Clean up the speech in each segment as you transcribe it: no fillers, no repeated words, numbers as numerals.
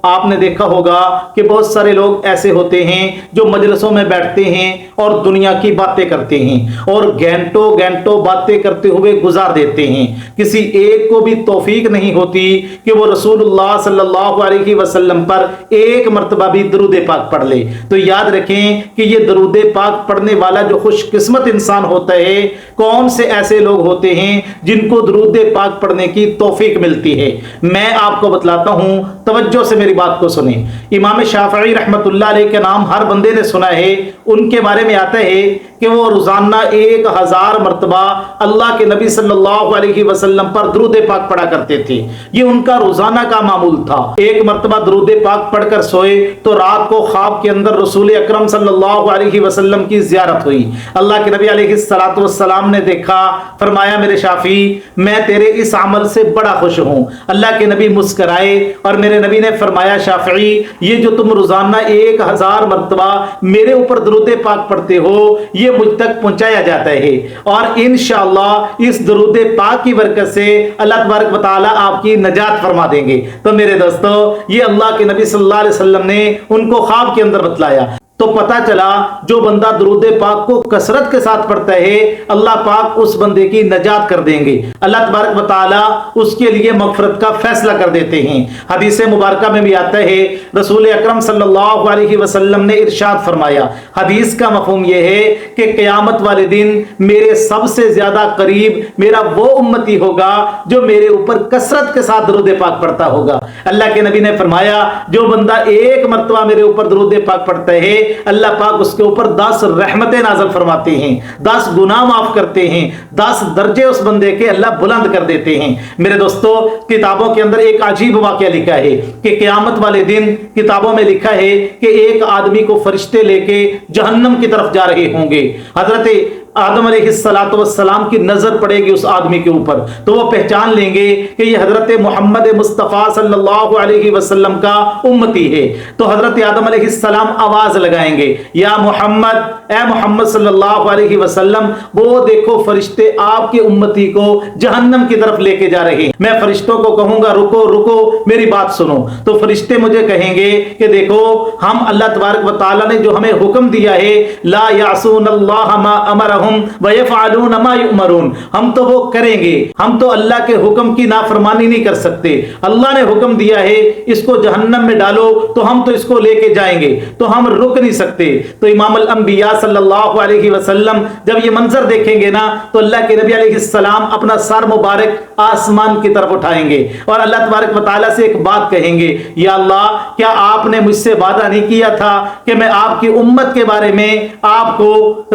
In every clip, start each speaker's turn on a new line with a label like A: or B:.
A: آپ نے دیکھا ہوگا کہ بہت سارے لوگ ایسے ہوتے ہیں جو مجلسوں میں بیٹھتے ہیں اور دنیا کی باتیں کرتے ہیں اور گھنٹوں گھنٹوں باتیں کرتے ہوئے گزار دیتے ہیں. کسی ایک کو بھی توفیق نہیں ہوتی کہ وہ رسول اللہ صلی اللہ علیہ وسلم پر ایک مرتبہ بھی درود پاک پڑھ لے. تو یاد رکھیں کہ یہ درود پاک پڑھنے والا جو خوش قسمت انسان ہوتا ہے، کون سے ایسے لوگ ہوتے ہیں جن کو درود پاک پڑھنے کی توفیق ملتی ہے. میں آپ کو بتلاتا ہوں، توجہ سے میری بات کو سنیں. امام شافعی رحمت اللہ علیہ کے نام ہر بندے نے سنا ہے. ان کے بارے میں آتا ہے کہ وہ روزانہ 1000 مرتبہ اللہ کے نبی صلی اللہ علیہ وسلم پر درود پاک پڑھا کرتے تھے. یہ ان کا روزانہ کا معمول تھا. ایک مرتبہ درود پاک پڑھ کر سوئے تو رات کو خواب کے اندر رسول اکرم صلی اللہ علیہ وسلم کی زیارت ہوئی. اللہ کے نبی علیہ السلام نے دیکھا، فرمایا میرے شافعی میں تیرے اس عمل سے بڑا خوش ہوں. اللہ کے نبی مسکرائے اور میرے نبی نے فرمایا شافعی یہ جو تم روزانہ 1000 مرتبہ میرے اوپر درود پاک پڑھتے ہو یہ مجھ تک پہنچایا جاتا ہے، اور انشاءاللہ اس درود پاک کی برکت سے اللہ تبارک و تعالی آپ کی نجات فرما دیں گے. تو میرے دوستو یہ اللہ کے نبی صلی اللہ علیہ وسلم نے ان کو خواب کے اندر بتلایا. تو پتا چلا جو بندہ درود پاک کو کثرت کے ساتھ پڑھتا ہے اللہ پاک اس بندے کی نجات کر دیں گے. اللہ تبارک و تعالی اس کے لیے مغفرت کا فیصلہ کر دیتے ہیں. حدیث مبارکہ میں بھی آتا ہے رسول اکرم صلی اللہ علیہ وسلم نے ارشاد فرمایا، حدیث کا مفہوم یہ ہے کہ قیامت والے دن میرے سب سے زیادہ قریب میرا وہ امتی ہوگا جو میرے اوپر کثرت کے ساتھ درود پاک پڑھتا ہوگا. اللہ کے نبی نے فرمایا جو بندہ ایک مرتبہ میرے اوپر درود پاک پڑھتا ہے اللہ پاک اس کے اوپر 10 رحمتیں نازل فرماتے ہیں، 10 گناہ معاف کرتے ہیں، 10 درجے اس بندے کے اللہ بلند کر دیتے ہیں. میرے دوستو کتابوں کے اندر ایک عجیب واقعہ لکھا ہے کہ قیامت والے دن کتابوں میں لکھا ہے کہ ایک آدمی کو فرشتے لے کے جہنم کی طرف جا رہے ہوں گے. حضرت آدم علیہ السلام کی نظر پڑے گی اس آدمی کے اوپر تو وہ پہچان لیں گے کہ یہ حضرت محمد مصطفیٰ صلی اللہ علیہ وسلم کا امتی ہے. تو حضرت آدم علیہ السلام آواز لگائیں گے یا محمد، اے محمد صلی اللہ علیہ وسلم، وہ دیکھو فرشتے آپ کے امتی کو جہنم کی طرف لے کے جا رہے ہیں. میں فرشتوں کو کہوں گا رکو رکو میری بات سنو. تو فرشتے مجھے کہیں گے کہ دیکھو ہم اللہ تبارک و تعالی نے جو ہمیں حکم دیا ہے لا یعصون اللہ ما امرہم وَيَفْعَلُونَ مَا يُؤْمَرُونَ، ہم تو وہ کریں گے، ہم تو اللہ کے حکم کی نافرمانی نہیں کر سکتے. اللہ نے حکم دیا ہے اس کو جہنم میں ڈالو تو ہم تو اس کو لے کے جائیں گے، تو ہم رک نہیں سکتے. تو امام الانبیاء صلی اللہ علیہ وسلم جب یہ منظر دیکھیں گے نا تو اللہ کے نبی علیہ السلام اپنا سر مبارک آسمان کی طرف اٹھائیں گے اور اللہ تبارک و تعالیٰ سے ایک بات کہیں گے، یا اللہ کیا آپ نے مجھ سے وعدہ نہیں کیا تھا کہ میں آپ کی امت کے بارے میں آپ کو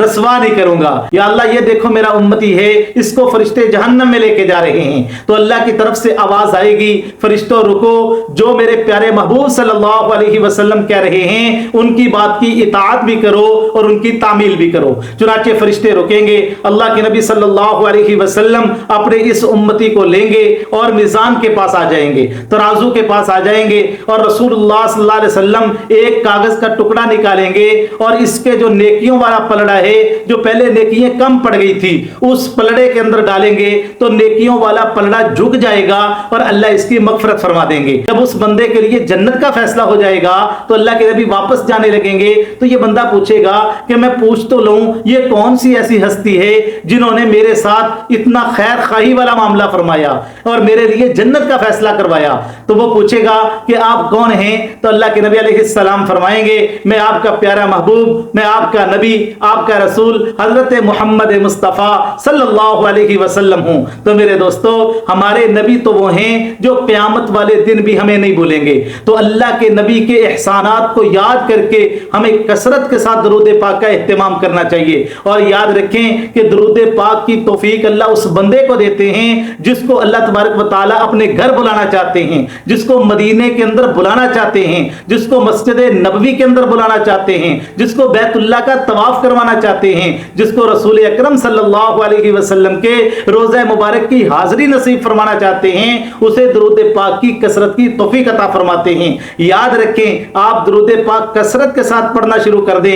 A: رسوا نہیں کروں گا؟ یا اللہ یہ دیکھو میرا امتی ہے، اس کو فرشتے جہنم میں لے کے جا رہے ہیں. تو اللہ کی طرف سے آواز آئے گی فرشتوں رکو، جو میرے پیارے محبوب صلی اللہ علیہ وسلم کہہ رہے ہیں ان کی بات کی اطاعت بھی کرو اور ان کی تعمیل بھی کرو. چنانچہ فرشتے رکیں گے، اللہ کے نبی صلی اللہ علیہ وسلم اپنے اس امتی کو لیں گے اور میزان کے پاس آ جائیں گے، ترازو کے پاس آ جائیں گے اور رسول اللہ صلی اللہ علیہ وسلم ایک کاغذ کا ٹکڑا نکالیں گے اور اس کے جو نیکیوں والا پلڑا ہے جو پہلے نیکیاں کم پڑ گئی تھی اس پلڑے کے اندر ڈالیں گے تو نیکیوں والا پلڑا جھک جائے گا اور اللہ اس کی مغفرت فرما دیں گے. جب اس بندے کے لیے جنت کا فیصلہ ہو جائے گا تو اللہ کے نبی واپس جانے لگیں گے تو یہ بندہ پوچھے گا کہ میں پوچھ تو لوں یہ کون سی ایسی ہستی ہے جنہوں نے میرے ساتھ اتنا خیر خواہی والا معاملہ فرمایا اور میرے لیے جنت کا فیصلہ کروایا. تو وہ پوچھے گا کہ آپ کون ہیں؟ تو اللہ کے نبی علیہ السلام فرمائیں گے میں آپ کا پیارا محبوب، میں آپ کا نبی، آپ کا رسول حضرت محمد مصطفیٰ صلی اللہ علیہ وسلم ہوں. تو میرے دوستو ہمارے نبی تو وہ ہیں جو قیامت والے دن بھی ہمیں نہیں بھولیں گے. تو اللہ کے نبی کے احسانات کو یاد کر کے ہمیں کثرت کے ساتھ درود پاک کا اہتمام کرنا چاہیے. اور یاد رکھیں کہ درود پاک کی توفیق اللہ اس بندے کو دیتے ہیں جس کو اللہ تبارک و تعالیٰ اپنے گھر بلانا چاہتے ہیں، جس کو مدینے کے اندر بلانا چاہتے ہیں، جس کو مسجد نبوی کے اندر بلانا چاہتے ہیں، جس کو بیت اللہ کا طواف کروانا چاہتے ہیں، جس کو رسول اکرم صلی اللہ علیہ وسلم کے روضہ مبارک کی حاضری نصیب فرمانا چاہتے ہیں، اسے درود پاک کی کثرت کی توفیق عطا فرماتے ہیں. یاد رکھیں آپ درود پاک کثرت کے ساتھ پڑھنا شروع کر دیں،